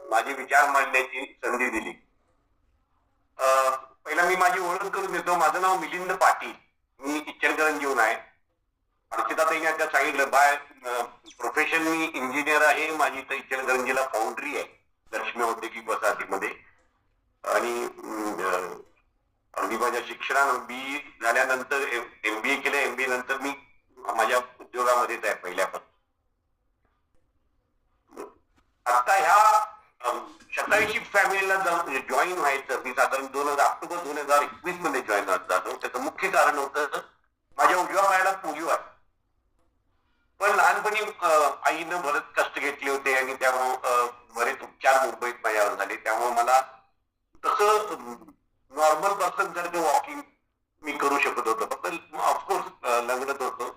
माझे विचार मांडण्याची संधी दिली. पहिला मी माझी ओळख करून देतो. माझं नाव मिलिंद पाटील. मी इचलकरंजीहून आहे. अर्चिताताईंनी आता सांगितलं, बाय प्रोफेशन मी इंजिनियर आहे. माझी तर इचलकरंजीला फाउंड्री आहे लक्ष्मी औद्योगिक वसाहतीमध्ये. आणि अगदी माझ्या शिक्षणानं बी झाल्यानंतर MBA केलं. MBA नंतर मी माझ्या उद्योगामध्येच आहे पहिल्यापासून. आता ह्या 87 फॅमिलीला जॉईन व्हायचं मी साधारण ऑक्टोबर 2021 मध्ये जॉईन झालो. त्याचं मुख्य कारण होतं माझ्या उजव्या पायाला पोलिओ आहे. पण लहानपणी आईनं बरेच कष्ट घेतले होते आणि त्यामुळे बरेच उपचार मुंबईत माझ्यावर झाले. त्यामुळे मला तसं नॉर्मल पर्सन सारखं वॉकिंग मी करू शकत होतो. फक्त ऑफकोर्स लंगडत होतो,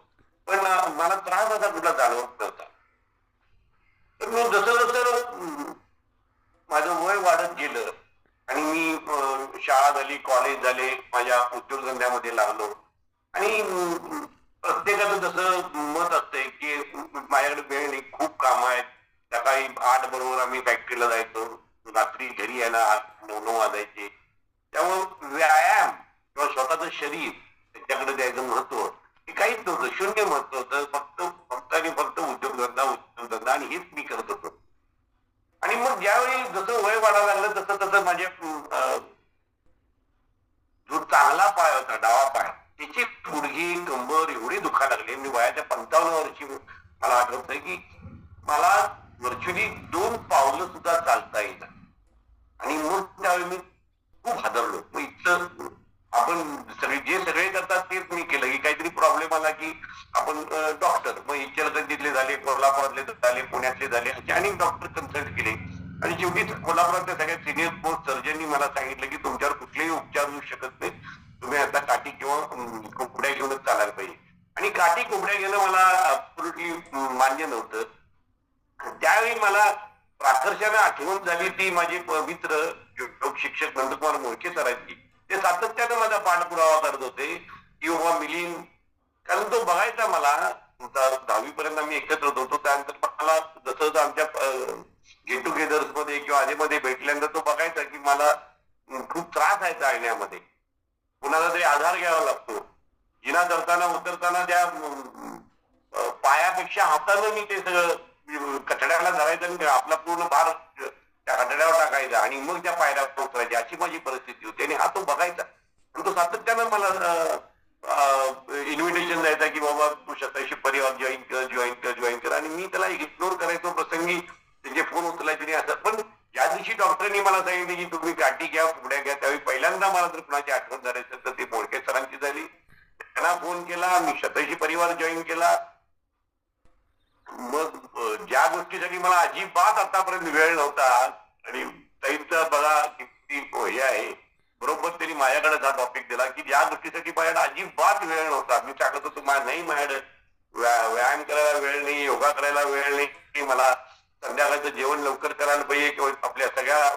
पण मला त्रास असा कुठला जाणवत नव्हता. तर मग जसं जसं माझं वय वाढत गेलं आणि मी शाळा झाली, कॉलेज झाले, माझ्या उद्योगधंद्यामध्ये लागलो. आणि प्रत्येकाचं जसं मत असतंय की माझ्याकडे वेळ नाही, खूप काम आहेत. सकाळी 8 बरोबर आम्ही फॅक्टरीला जायचो, रात्री घरी यायला 9 वाजायचे. त्यामुळे व्यायाम किंवा स्वतःचं शरीर त्याच्याकडे द्यायचं महत्व हे काहीच नव्हतं, शून्य महत्व होतं. फक्त आणि फक्त उद्योगधंदा आणि हेच मी करत होतो. आणि मग ज्यावेळी जसं वय वाढायला लागलं तसं तसं माझे जो चांगला पाय होता, डावा पाय, त्याची गुडघे कंबर एवढी दुखायला लागली. मी वयाच्या 55 वर्षी मला आठवतंय की मला व्हर्च्युअली 2 पावलं सुद्धा चालता येईल. आणि मग त्यावेळी मी खूप हादरलो. मग इथं आपण सगळे करतात तेच मी केलं की काहीतरी प्रॉब्लेम आला की आपण डॉक्टर, मग इचलकरंजीतले झाले, कोल्हापुरातले झाले, पुण्यातले झाले, असे अनेक डॉक्टर कन्सल्ट केले. आणि शेवटी कोल्हापुरातल्या सगळ्यात सिनियर मोस्ट सर्जननी मला सांगितलं की तुमच्यावर कुठलेही उपचार होऊ शकत नाही, तुम्ही आता काठी किंवा कोंबड्या घेऊनच चालायला पाहिजे. आणि काठी कोंबड्या घेणं मला ऍब्सोल्युटली मान्य नव्हतं. त्यावेळी मला प्राकर्षाने आठवण झाली ती माझे मित्र योग शिक्षक नंदकुमार मोळके सरांची. ते सातत्याने माझा पाठपुरावा करत होते की बाबा मिलिंद, कारण तो बघायचा मला. 10वी पर्यंत आम्ही एकत्र होतो. त्यानंतर मला जसं आमच्या गेट टुगेदर्स मध्ये किंवा आधीमध्ये भेटल्यानंतर तो बघायचा की मला खूप त्रास आहे चालण्यामध्ये, कुणाला तरी आधार घ्यावा लागतो. जिना चढताना उतरताना त्या पायापेक्षा हातानं मी ते सगळं कठड्याला धरायचं आणि आपला पूर्ण भार त्या कठड्यावर टाकायचा आणि मग त्या पायऱ्यावर उतरायची, अशी माझी परिस्थिती होती. आणि हा तो बघायचा आणि तो सातत्यानं मला इन्व्हिटेशन द्यायचा की बाबा तू 87 परिवार जॉईन कर. आणि मी त्याला इग्नोर करायचो. प्रसंगी त्याचे फोन उचलायचे नाही असं. पण ज्या दिवशी डॉक्टरांनी मला सांगितलं की तुम्ही गाठी घ्या, पुढ्या घ्या, त्यावेळी पहिल्यांदा मला जर कुणाची आठवण झाली तर ती मोळके सरांची झाली. त्यांना फोन केला, मी 87 परिवार जॉईन केला. मग ज्या गोष्टीसाठी मला अजिबात आतापर्यंत वेळ नव्हता, आणि ताईंचा बघा किती हे आहे, बरोबर त्यांनी माझ्याकडे हा टॉपिक दिला की ज्या गोष्टीसाठी माझ्याकडे अजिबात वेळ नव्हता. मी सांगत होतो नाही, माझ्याकडे व्यायाम करायला वेळ नाही, योगा करायला वेळ नाही, मला संध्याकाळचं जेवण लवकर करायला पाहिजे किंवा आपल्या सगळ्या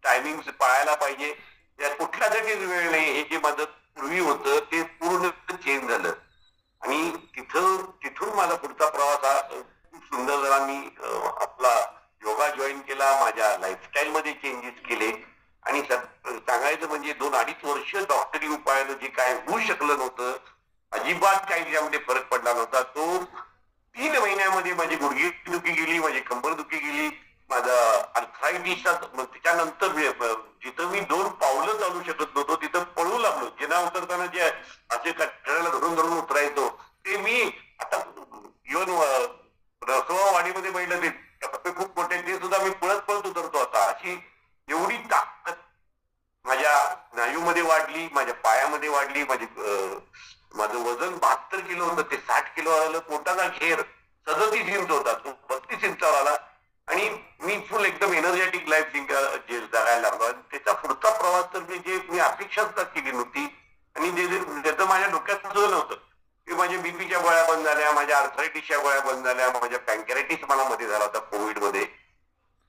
टायमिंग पाळायला पाहिजे, या कुठल्यासाठीच वेळ नाही. हे जे माझं पूर्वी होतं ते पूर्ण चेंज झालं. आणि तिथून माझा पुढचा प्रवास हा खूप सुंदर झाला. मी आपला योगा जॉईन केला, माझ्या लाईफस्टाईल मध्ये चेंजेस केले. आणि सांगायचं म्हणजे 2-2.5 वर्ष डॉक्टरी उपायानं जे काय होऊ शकलं नव्हतं, अजिबात काही त्याच्यामध्ये फरक पडला नव्हता, तो 3 महिन्यामध्ये माझी गुडघे दुखी गेली, माझी कंबर दुखी गेली, माझा अर्थरायटिसचा. त्याच्यानंतर जिथं मी 2 पावलं चालू शकत नव्हतो तिथं पळू लागलो. जिना उतरताना जे असे कठड्याला धरून उतरायचो ते मी आता इव्हन रसवावाडीमध्ये बैठलं ते टप्पे खूप मोठे, ते सुद्धा मी पळत उतरतो आता. अशी एवढी ताकद माझ्या स्नायूमध्ये वाढली, माझ्या पायामध्ये वाढली. माझं वजन 72 किलो होतं, ते 60 किलो आलं. पोटाचा घेर 37 इंच होता, तो 32 इंचावर आला. आणि मी फुल एकदम एनर्जेटिक लाईफ जगायला लागलो. आणि त्याचा पुढचा प्रवास तर मी अपेक्षाच केली नव्हती. आणि ज्याचं माझ्या डोक्यात सुद्धा नव्हतं की माझ्या बीपीच्या गोळ्या बंद झाल्या, माझ्या आर्थरायटिसच्या गोळ्या बंद झाल्या, माझ्या पँकेरायटिस मला मध्ये झाला होता कोविड मध्ये.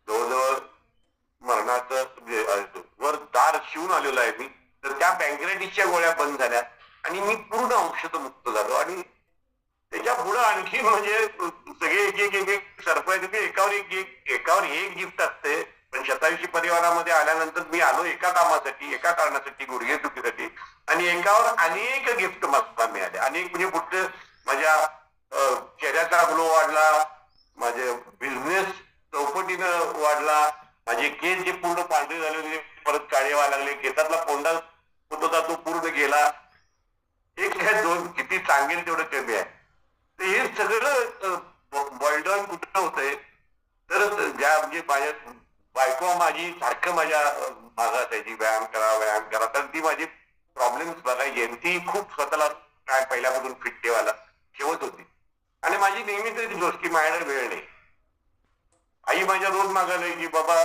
जवळजवळ मरणाचं वर दार शिवून आलेलो आहे मी. तर त्या पँकेरायटिसच्या गोळ्या बंद झाल्या आणि मी पूर्ण औषधमुक्त झालो. आणि त्याच्या पुढे आणखी म्हणजे सगळे एक सरप्राईज, एकावर एक गिफ्ट असते. SIC परिवारामध्ये आल्यानंतर मी आलो एका कामासाठी, एका कारणासाठी, गुडघेदुखीसाठी, आणि एकावर अनेक गिफ्ट मला मिळाले. अनेक म्हणजे कुठं माझ्या चेहऱ्याचा ग्लो वाढला, माझे बिझनेस चौपटीनं वाढला, माझे केस जे पूर्ण पांढरे झाले होते परत काळे व्हायला लागले, केसातला कोंडा होता तो पूर्ण गेला. एक काय दोन किती सांगेल तेवढं कमी आहे. तर हे सगळं बॉयडॉन कुठं होतंय तर ज्या म्हणजे माझ्या बायको माझी सारखं माझ्या भागात असायची, व्यायाम करा, तर ती माझी प्रॉब्लेम्स बघायची आणि ती खूप स्वतःला काय पहिल्यापासून फिट ठेवत होती. आणि माझी नेहमी तरी गोष्टी माझ्याकडे वेळ नाही. आई माझ्या रोज मागायला की बाबा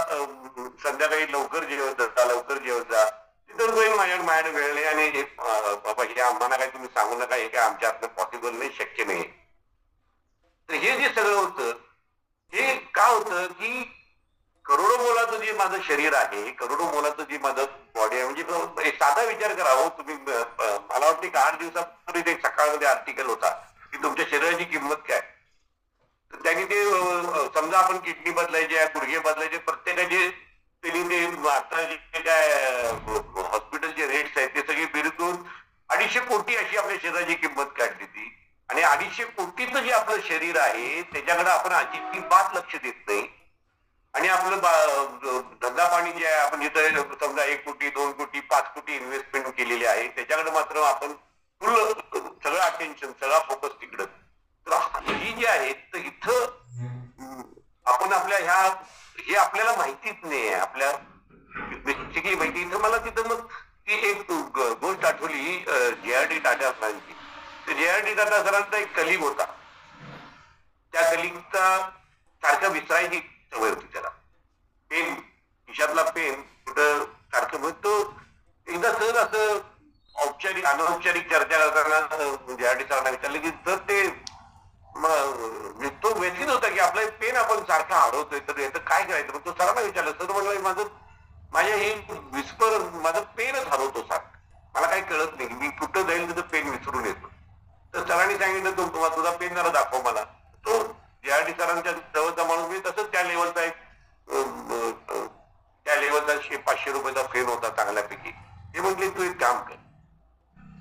संध्याकाळी लवकर जेवत जा. तिथं माझ्याकडे वेळ नाही आणि बाबा हे आम्हाला काही तुम्ही सांगू नका, हे काय आमच्या हातनं पॉसिबल नाही, शक्य नाही. तर हे जे सगळं होतं हे का होतं की करोडो मोलाचं जे माझं शरीर आहे, करोडो मोलाचं जे माझं बॉडी आहे, म्हणजे साधा विचार करा हो तुम्ही. मला वाटतं की 8 दिवसापूर्वी एक सकाळमध्ये आर्टिकल होता की तुमच्या शरीराची किंमत काय. तर त्यांनी ते समजा आपण किडनी बदलायची आहे, गुडघे बदलायचे, प्रत्येकाचे त्यांनी ते आता जे काय हॉस्पिटलचे रेट्स आहेत ते सगळे बिरकून 250 कोटी अशी आपल्या शरीराची किंमत काढली ती. आणि 250 कोटीचं जे आपलं शरीर आहे त्याच्याकडे आपण अजिबात लक्ष देत नाही. आणि आपलं धंदा पाणी जे आहे आपण जिथं समजा 1 कोटी 2 कोटी 5 कोटी इन्व्हेस्टमेंट केलेली आहे त्याच्याकडे मात्र आपण फुल सगळं अटेन्शन, सगळा फोकस तिकडं. तर ही जी आहे तर इथं आपण आपल्या हे आपल्याला माहितीच नाही आहे. आपल्या बेसिकली माहिती इथं मला तिथं मग ती एक गोष्ट आठवली JRD टाटा सरांची. तर JRD टाटा सरांचा एक कलिग होता. त्या कलिगचा सारखं विसरायची सवय होती त्याला. पेन खिशातला पेन कुठं सारखं म्हणतो. एकदा सहज असं औपचारिक अनौपचारिक चर्चा करताना JRD सरांना विचारलं की जर ते तो व्यथित होता की आपलं पेन आपण सारखं हरवतोय तर याचं काय करायचं. मग तो सरांना विचारलं. सर म्हणलं माझ्या हे विस्पर माझं पेनच हरवतो सारखं, मला काही कळत नाही, मी कुठं जाईल तिथं पेन विसरून येतो. तर सरांनी सांगितलं तुझा पेन जरा दाखव मला. तो JRD सरांच्या जवळचा माणूस मी तसंच त्या लेवलचा एक त्या लेवलचा 500 रुपयाचा पेन होता चांगल्यापैकी. ते म्हटले तू एक काम कर,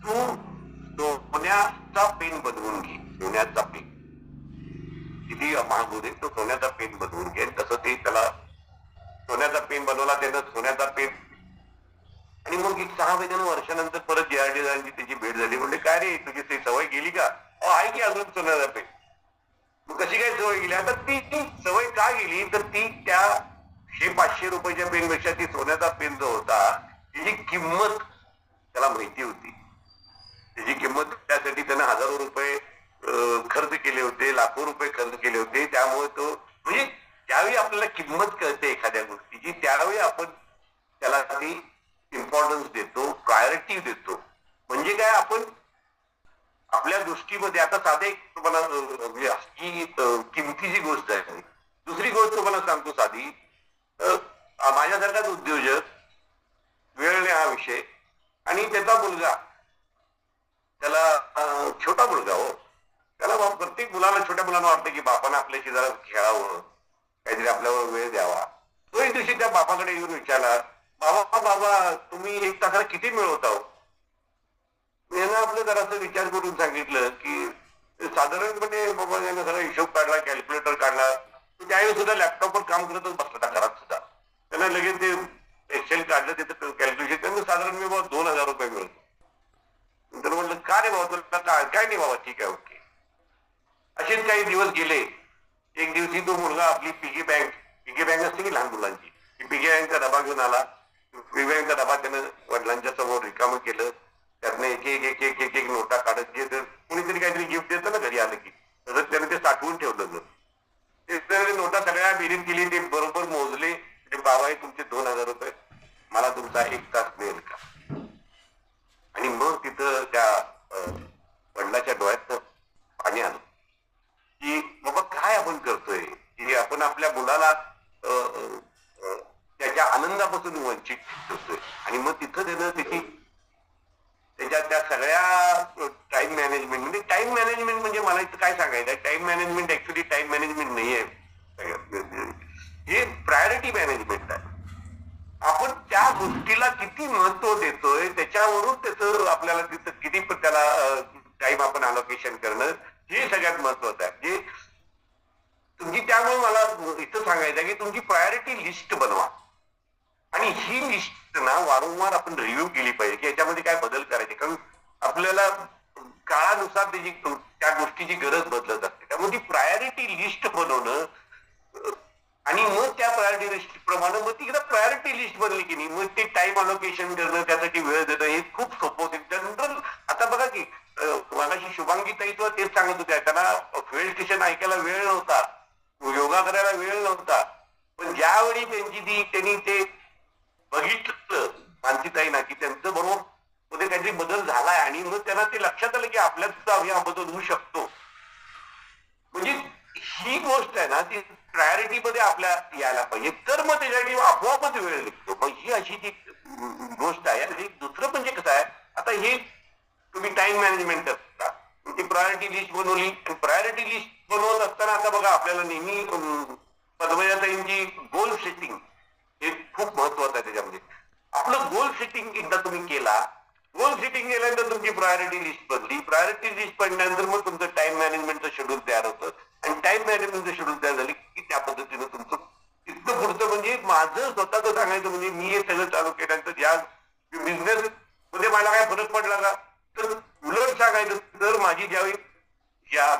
तू सोन्याचा पेन बनवून घे. सोन्याचा पेन किती महाग होते तो सोन्याचा पेन बनवून घे. तसं ते त्याला सोन्याचा पेन बनवला त्यानं, सोन्याचा पेन. आणि मग 6 महिन्यानं वर्षानंतर परत JRD सरांची त्याची भेट झाली. म्हणजे काय रे तुझी ती सवय गेली का. आहे की अजून सोन्याचा पेन. मग कशी काय सवय गेली. आता ती सवय का गेली तर ती त्या 500 रुपयाच्या पेन पेक्षा ती सोन्याचा पेन जो होता त्याची किंमत त्याला माहिती होती. त्याची किंमत त्यासाठी त्यानं हजारो रुपये खर्च केले होते, लाखो रुपये खर्च केले होते. त्यामुळे तो म्हणजे ज्यावेळी आपल्याला किंमत कळते एखाद्या गोष्टीची त्यावेळी आपण त्याला ती इम्पॉर्टन्स देतो, प्रायोरिटी देतो. म्हणजे काय आपण आपल्या दृष्टीमध्ये आता साधे तुम्हाला म्हणजे ही किमतीची गोष्ट आहे. दुसरी गोष्ट तुम्हाला सांगतो साधी. माझ्यासारखाच उद्योजक, वेळ नाही हा विषय, आणि त्याचा मुलगा, त्याला छोटा मुलगा हो, त्याला प्रत्येक मुलाला छोट्या मुलांना वाटतं की बापानं आपल्याशी जरा खेळावं, काहीतरी आपल्यावर वेळ द्यावा. तो एक दिवशी त्या बापाकडे येऊन विचारला, बाबा तुम्ही 1 तासाला किती मिळवता हो. यानं आपलं जरासं विचार करून सांगितलं की साधारणपणे बाबा यानं सगळा हिशोब काढला, कॅल्क्युलेटर काढला. त्यावेळी सुद्धा लॅपटॉपवर काम करतच बसला घरात सुद्धा. त्यांना लगेच ते एक्सेल काढलं, तिथं कॅल्क्युलेशन त्यांना साधारण मी बाबा 2000 रुपये मिळतो. तर म्हटलं का रे बाबा तुला काय नाही बाबा, ठीक आहे ओके. असेच काही दिवस गेले. एक दिवशी तो मुलगा आपली पिगी बँक असते की लहान मुलांची, पिगी बँकचा डबा घेऊन आला. पिगी बँकचा डबा त्यानं वडिलांच्या समोर रिकामं केलं. त्यातनं एक नोटा काढत घेत कुणीतरी काहीतरी गिफ्ट देतं ना घरी आलं की, तसंच त्याने ते साठवून ठेवलं. ते नोटा सगळ्या बेरीज केली, ते बरोबर मोजले. बाबा हे तुमचे 2000 रुपये, मला तुमचा 1 तास मिळेल का. आणि मग तिथं त्या वडिलाच्या डोळ्यात पाणी आलं की बाबा काय आपण करतोय की आपण आपल्या मुलाला त्याच्या आनंदापासून वंचित ठेवतोय. आणि मग तिथं त्यानं त्याच्या त्या सगळ्या टाइम मॅनेजमेंट म्हणजे मला इथं काय सांगायचं, time management actually time management नाही आहे, हे प्रायोरिटी मॅनेजमेंट आहे. गोष्टीला किती महत्व देतोय त्याच्यावरून त्याचं आपल्याला तिथं किती त्याला टाइम आपण अलोकेशन करणं हे सगळ्यात महत्वाचं आहे. जे तुमची त्यामुळे मला इथं सांगायचं आहे की तुमची प्रायोरिटी लिस्ट बनवा आणि ही लिस्ट ना वारंवार आपण रिव्ह्यू केली पाहिजे की याच्यामध्ये काय बदल करायचे, कारण आपल्याला काळानुसार त्याची त्या गोष्टीची गरज बदलत असते. त्यामुळे ती प्रायोरिटी लिस्ट बनवणं आणि मग त्या प्रायोरिटी लिस्ट प्रमाणे मग ती प्रायोरिटी लिस्ट बनली की नाही मग ते टाइम अलोकेशन करणं त्यासाठी वेळ देणं हे खूप सोपं होते. जनरल आता बघा की मगाशी शुभांगी ताई तेच सांगत होत्या, त्यांना वेळ स्टेशन ऐकायला वेळ नव्हता, योगा करायला वेळ नव्हता, पण ज्यावेळी त्यांनी ते बघितलं मानसीताई ना की त्यांचं बरोबर मध्ये काहीतरी बदल झालाय आणि मग त्यांना ते लक्षात आलं की आपल्यात सुद्धा हा बदल होऊ शकतो. म्हणजे ही गोष्ट आहे ना ती प्रायोरिटी मध्ये आपल्या यायला पाहिजे, तर मग त्याच्यासाठी आपोआपच वेळ निघतो. मग ही अशी ती गोष्ट आहे. आणि दुसरं म्हणजे कसं आहे, आता हे तुम्ही टाइम मॅनेजमेंट करता, ती प्रायोरिटी लिस्ट बनवली. प्रायोरिटी लिस्ट बनवत असताना आता बघा आपल्याला नेहमी पद्मजाताईंची गोल सेटिंग हे खूप महत्वाचं आहे. त्याच्यामध्ये आपलं गोल सेटिंग एकदा तुम्ही केला, गोल सेटिंग केल्यानंतर तुमची प्रायोरिटी लिस्ट बनली, प्रायोरिटी लिस्ट बनल्यानंतर मग तुमचं टाइम मॅनेजमेंटचं शेड्यूल तयार होतं आणि टाइम मॅनेजमेंटचं शेड्यूल तयार झाली की त्या पद्धतीनं तुमचं इतकं पुढचं. म्हणजे माझं स्वतःच सांगायचं म्हणजे मी हे सगळं चालू केल्यानंतर ज्या बिझनेस मध्ये मला काय फरक पडला का, तर उलट सांगायचं तर माझी ज्यावेळी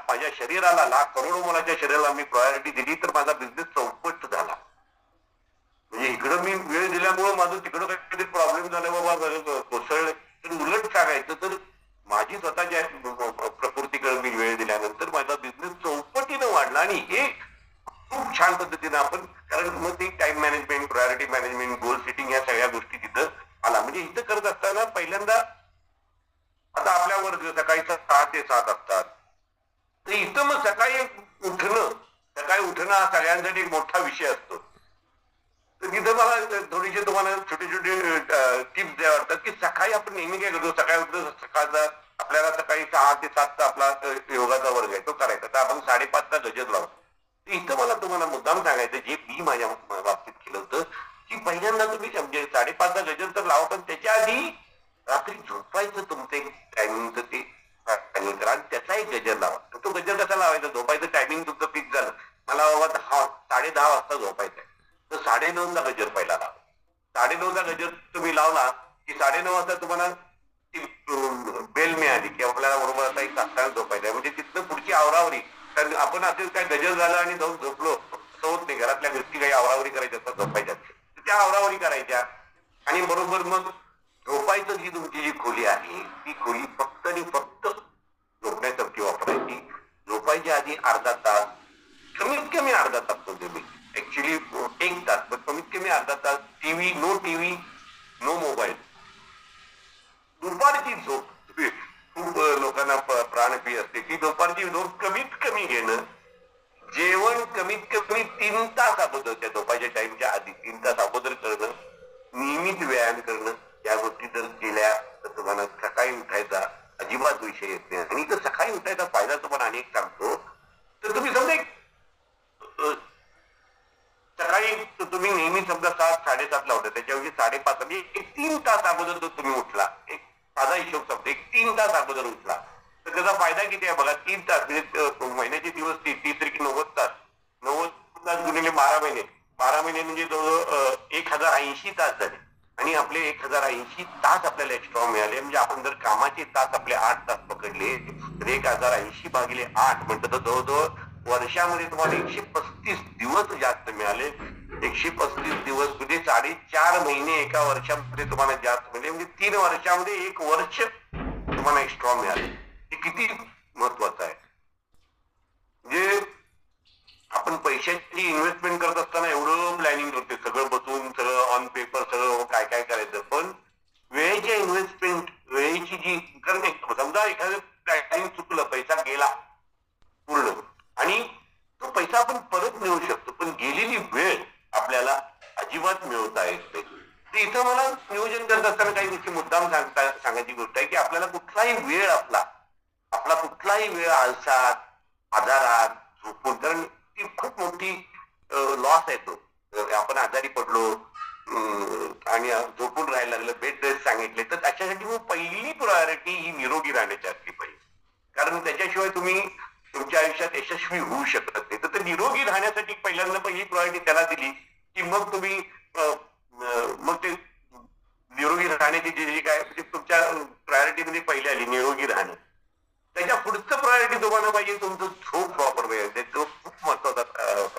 माझ्या शरीराला लाख करोडो मुलाच्या शरीराला मी प्रायोरिटी दिली तर माझा बिझनेस चौपट झाला. म्हणजे इकडं मी वेळ दिल्यामुळे माझं तिकडं काहीतरी प्रॉब्लेम झाला बाबा कोसळले. तर उलट सांगायचं तर माझी स्वतःच्या प्रकृतीकडे मी वेळ दिल्यानंतर माझा बिझनेस चौपटीनं वाढला. आणि हे खूप छान पद्धतीनं आपण, कारण मग ते time management, priority management, goal setting या सगळ्या गोष्टी तिथं आला. म्हणजे इथं करत असताना पहिल्यांदा आता आपल्या वर्ग सकाळी 6 ते 7 असतात, तर इथं मग सकाळी उठणं हा सगळ्यांसाठी एक मोठा विषय असतो. तर तिथं मला थोडीशी तुम्हाला छोटे छोटे टिप्स द्या वाटतात की सकाळी आपण नेहमी काय करतो, सकाळी उठतो, सकाळचा आपल्याला सकाळी 6 ते 7 आपला योगाचा वर्ग आहे तो करायचा, तर आपण 5:30चा गजर लावतो. इथं मला तुम्हाला मुद्दाम सांगायचं जे मी माझ्या बाबतीत केलं होतं की पहिल्यांदा तुम्ही म्हणजे 5:30चा गजर तर लावा, पण त्याच्या आधी रात्री झोपायचं तुमचं एक टायमिंगचं ते टायमिंग करा आणि त्याचा एक गजर लावा. तो गजर कसा लावायचा, झोपायचं टायमिंग तुमचं फिक्स झालं, मला बाबा 10:30 वाजता झोपायचं आहे, तर 9:30ला गजर पहिला लावा. 9:30ला गजर तुम्ही लावला की 9:30 वाजता तुम्हाला बेल मिळाली की आपल्याला बरोबर आता एक तासाला झोपायचं आहे. म्हणजे तिथनं पुढची आवरावरी, कारण आपण असं काय गजर झालं आणि जाऊन झोपलो असं होत नाही. घरातल्या गोष्टी काही आवरावरी करायच्या असतात झोपायच्या, त्या आवरावरी करायच्या आणि बरोबर मग झोपायचं. जी तुमची जी खोली आहे ती खोली फक्त आणि फक्त झोपण्यासाठी वापरायची. झोपायच्या आधी अर्धा तास, कमीत कमी अर्धा तास, म्हणजे मी ऍक्च्युली 1 तास, पण कमीत कमी अर्धा तास टीव्ही नो मोबाईल. दुपारची झोप खूप लोकांना प्राणप्रिय असते, ती दुपारची झोप कमीत कमी घेणं. जेवण कमीत कमी 3 तास अगोदर, त्या झोपायच्या टाइमच्या आधी 3 तास अगोदर करणं. नियमित व्यायाम करणं, या गोष्टी जर केल्या तर तुम्हाला सकाळी उठायचा अजिबात विषय येत नाही. आणि तर सकाळी उठायचा फायदा तुम्हाला अनेक सांगतो. तर तुम्ही समजा सकाळी तुम्ही नेहमी समजा 7-7:30 होता, त्याच्याऐवजी 5:30 म्हणजे 3 तास अगोदर जर तुम्ही उठला, एक साधा हिशोब समजा 3 तास अगोदर उठला तर त्याचा फायदा किती आहे बघा. 3 तास म्हणजे महिन्याचे दिवस 30 तरी 90 तास, 90 तास गुणिले 12 महिने, 12 महिने म्हणजे जवळ 1080 तास झाले. आणि आपले 1080 तास आपल्याला एक्स्ट्रा मिळाले. म्हणजे आपण जर कामाचे तास आपले 8 तास पकडले तर 1080 भागिले 8 म्हणतात तर जवळजवळ वर्षामध्ये तुम्हाला 135 दिवस जास्त मिळाले. 135 दिवस म्हणजे 4.5 महिने एका वर्षामध्ये तुम्हाला जास्त मिळाले. म्हणजे 3 वर्षामध्ये 1 वर्ष तुम्हाला एक्स्ट्रा मिळाले. हे किती महत्वाचं आहे. म्हणजे आपण पैशाची इन्व्हेस्टमेंट करत असताना एवढं प्लॅनिंग करते, सगळं बसून सगळं ऑन पेपर सगळं काय काय करायचं, पण वेळेच्या इन्व्हेस्टमेंट, वेळेची जी करणे, समजा एखादं प्लॅनिंग चुकलं, पैसा गेला पूर्ण आणि तो पैसा आपण परत मिळवू शकतो, पण गेलेली वेळ आपल्याला अजिबात मिळवता येत नाही. तर इथं मला नियोजन करत असताना काही गोष्टी मुद्दाम सांगायची गोष्ट आहे की आपल्याला कुठलाही वेळ आपला कुठलाही वेळ आळसात, आजारात, झोपून, कारण ती खूप मोठी लॉस आहे तो. आपण आजारी पडलो, आणि झोपून राहायला लागलं, बेड रेस्ट सांगितले, तर त्याच्यासाठी मग पहिली प्रायोरिटी ही निरोगी राहण्याची असली पाहिजे. कारण त्याच्याशिवाय तुम्ही तुमच्या आयुष्यात यशस्वी होऊ शकत नाही. तर निरोगी राहण्यासाठी पहिल्यांदा पहिली प्रायोरिटी त्याला दिली की मग तुम्ही मग ते निरोगी राहण्याची जी काय म्हणजे तुमच्या प्रायोरिटीमध्ये पहिली आली निरोगी राहणं. त्याच्या पुढचं प्रायोरिटी तुम्हाला पाहिजे तुमचं झोप प्रॉपर वेळ. झोप खूप महत्वाचा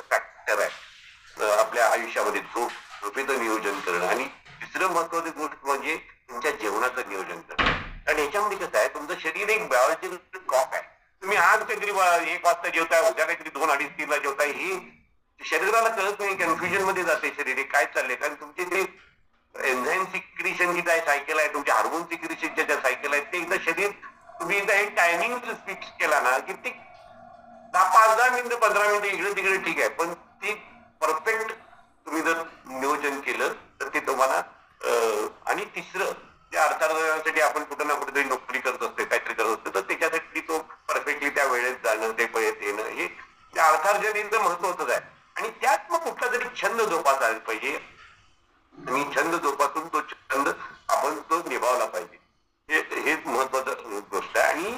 फॅक्टर आहे आपल्या आयुष्यामध्ये. झोपेचं नियोजन करणं. आणि तिसरं महत्वाची गोष्ट म्हणजे तुमच्या जेवणाचं नियोजन करणं. कारण याच्यामध्ये कसं आहे, तुमचं शरीर एक बायोलॉजिकल क्लॉक आहे. तुम्ही आज काहीतरी 1 वाजता जेवताय, उद्या काहीतरी 2, 2:30, 3 ला जेवताय, हे शरीराला कळत नाही. कन्फ्युजन मध्ये जाते शरीर, काय चाललंय. कारण तुमचे ते एन्झाईम सिक्रिशनची काय सायकल आहे, तुमच्या हार्मोन सिक्रिशनच्या ज्या सायकल आहेत, ते एकदा शरीर तुम्ही एकदा हे टायमिंग फिक्स केला ना की ते 5-10 मिनिटं 15 मिनिटं इकडे तिकडे ठीक आहे, पण ती परफेक्ट तुम्ही जर नियोजन केलं तर ते तुम्हाला. आणि तिसरं, त्या अर्थार्जनासाठी आपण कुठं ना कुठेतरी नोकरी करत असतो, काहीतरी करत असतो, तर त्याच्यासाठी तो परफेक्टली त्या वेळेत जाणं, ते पळत येणं, हे त्या अर्थार्जनेचं महत्वाचंच आहे. आणि त्यात मग कुठला तरी छंद जोपासायला पाहिजे. आणि छंद जोपासून तो छंद आपण तो निभावला पाहिजे. हेच महत्वाचं गोष्ट आहे. आणि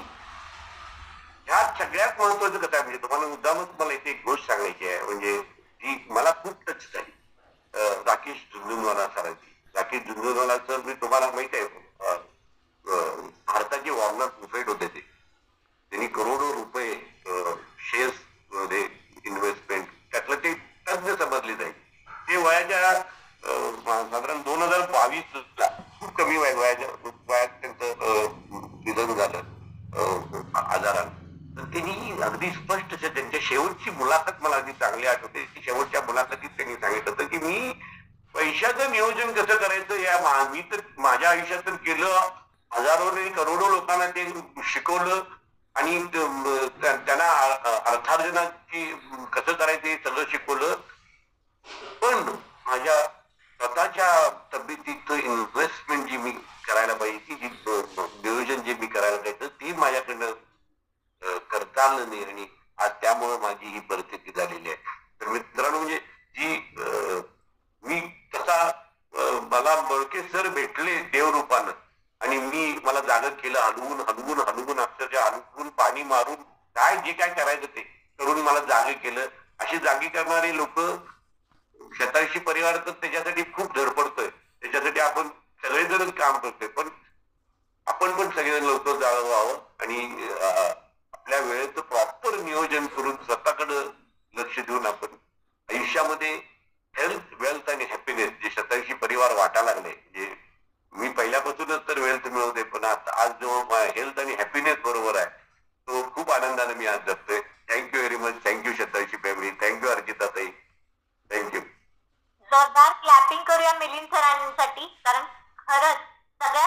ह्या सगळ्यात महत्वाचं कसं आहे, म्हणजे तुम्हाला मुद्दामच मला इथे एक गोष्ट सांगायची आहे, म्हणजे जी मला खूप टच झाली. राकेश झुंझुनवाला सरांची. राकेश झुंझुनवाला सर, मी तुम्हाला माहित आहे, भारताचे वॉर्नर बुफेट होते ते. त्यांनी करोडो रुपये शेअर्स मध्ये इन्व्हेस्टमेंट, त्यातलं ते तज्ञ समजले जाईल. ते वयाच्या साधारण 2022 ला खूप कमी वयात त्यांचं निधन झालं आजारानं. तर त्यांनी अगदी स्पष्ट त्यांच्या शेवटची मुलाखत मला अगदी चांगली आठवते. शेवटच्या मुलाखतीत त्यांनी सांगितलं होतं की मी पैशाचं नियोजन कसं करायचं मी तर माझ्या आयुष्यात तर केलं. हजारो आणि करोडो लोकांना ते शिकवलं आणि त्यांना अर्थार्जनाची कसं करायचं हे सगळं शिकवलं. पण माझ्या स्वतःच्या तब्येतीचं इन्व्हेस्टमेंट जी मी करायला पाहिजे, जी नियोजन जे मी करायला पाहिजे, ती माझ्याकडनं करता आलं नाही. आणि आज त्यामुळे माझी ही परिस्थिती झालेली आहे. तर मित्रांनो, म्हणजे जी मी तसा मला बळके सर भेटले देवरूपानं आणि मला जाग केलं, हलवून हलवून हलवून अक्षरशः हलवून पाणी मारून काय जे काय करायचं ते करून मला जागे केलं. अशी जागी करणारी लोक, शेताशी परिवार तर त्याच्यासाठी खूप धडपडतोय, त्याच्यासाठी आपण सगळेजण काम करतोय. पण आपण पण सगळेजण लवकर जागं व्हावं आणि आपल्या वेळेचं प्रॉपर नियोजन करून स्वतःकडे लक्ष देऊन आपण आयुष्यामध्ये हेल्थ, वेल्थ आणि हॅपीनेस जे शतायुषी परिवार वाटायला लागले. म्हणजे मी पहिल्यापासूनच तर वेल्थ मिळवते, पण आज जो हेल्थ आणि हॅपीनेस बरोबर आहे, तो खूप आनंदाने मी आज जगतोय. Thank you very much. Thank you Shatayushi family. Thank you अर्जिताताई. थँक्यू. जोरदार क्लॅपिंग करूया मिलिंद सरांसाठी, कारण खरंच सगळ्या